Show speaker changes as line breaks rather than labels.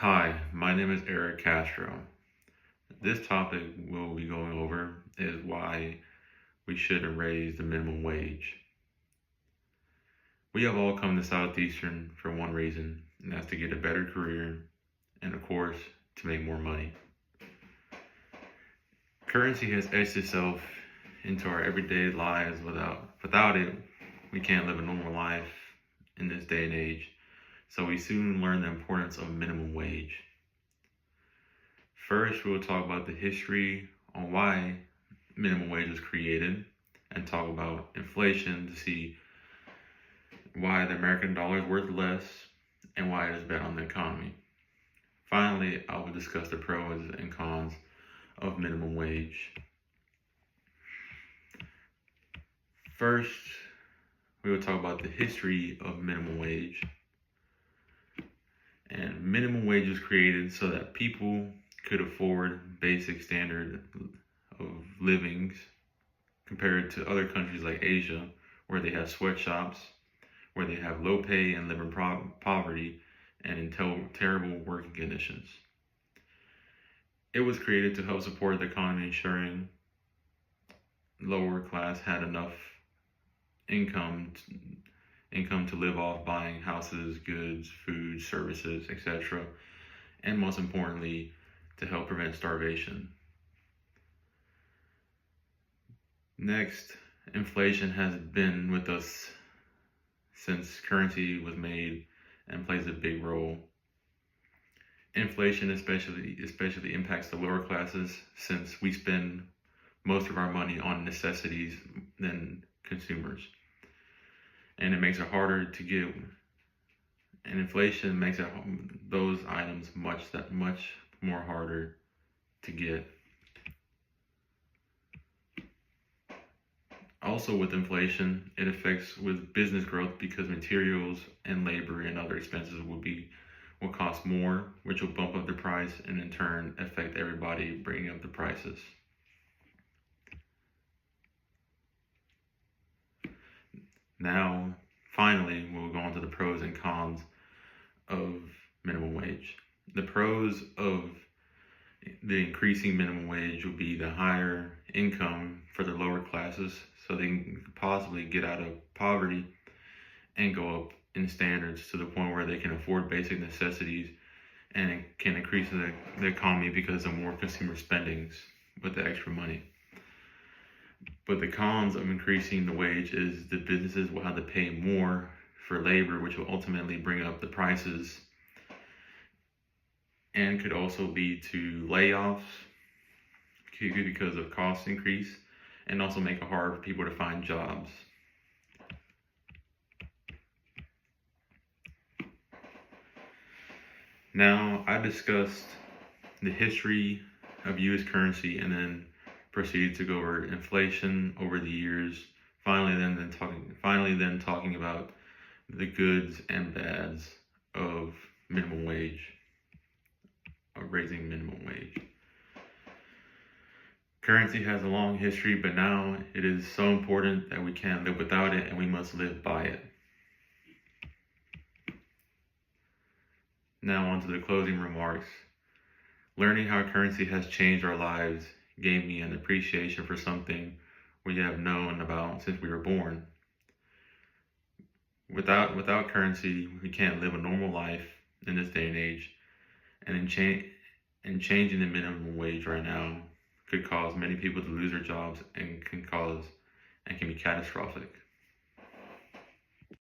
Hi, my name is Eric Castro. This topic we'll be going over is why we shouldn't raise the minimum wage. We have all come to Southeastern for one reason, and that's to get a better career and, of course, to make more money. Currency has etched itself into our everyday lives. Without it, we can't live a normal life in this day and age. So we soon learn the importance of minimum wage. First, we'll talk about the history on why minimum wage was created and talk about inflation to see why the American dollar is worth less and why it is bad on the economy. Finally, I will discuss the pros and cons of minimum wage. First, we will talk about the history of minimum wage. And minimum wage was created so that people could afford basic standard of livings compared to other countries like Asia, where they have sweatshops, where they have low pay and live in poverty and in terrible working conditions. It was created to help support the economy, ensuring lower class had enough income to live off buying houses, goods, food, services, etc. And most importantly, to help prevent starvation. Next, inflation has been with us since currency was made and plays a big role. Inflation especially impacts the lower classes since we spend most of our money on necessities than consumers. And it makes it harder to get, and inflation makes those items much more harder to get. Also with inflation, it affects with business growth because materials and labor and other expenses will cost more, which will bump up the price and in turn affect everybody, bringing up the prices. Now, finally, we'll go on to the pros and cons of minimum wage. The pros of the increasing minimum wage will be the higher income for the lower classes, so they can possibly get out of poverty and go up in standards to the point where they can afford basic necessities and it can increase the economy because of more consumer spendings with the extra money. But the cons of increasing the wage is the businesses will have to pay more for labor, which will ultimately bring up the prices and could also lead to layoffs because of cost increase and also make it hard for people to find jobs. Now, I discussed the history of U.S. currency and then proceeded to go over inflation over the years. Finally, talking about the goods and bads of minimum wage, of raising minimum wage. Currency has a long history, but now it is so important that we can't live without it and we must live by it. Now on to the closing remarks. Learning how currency has changed our lives gave me an appreciation for something we have known about since we were born. Without currency, we can't live a normal life in this day and age, and changing the minimum wage right now could cause many people to lose their jobs and can be catastrophic.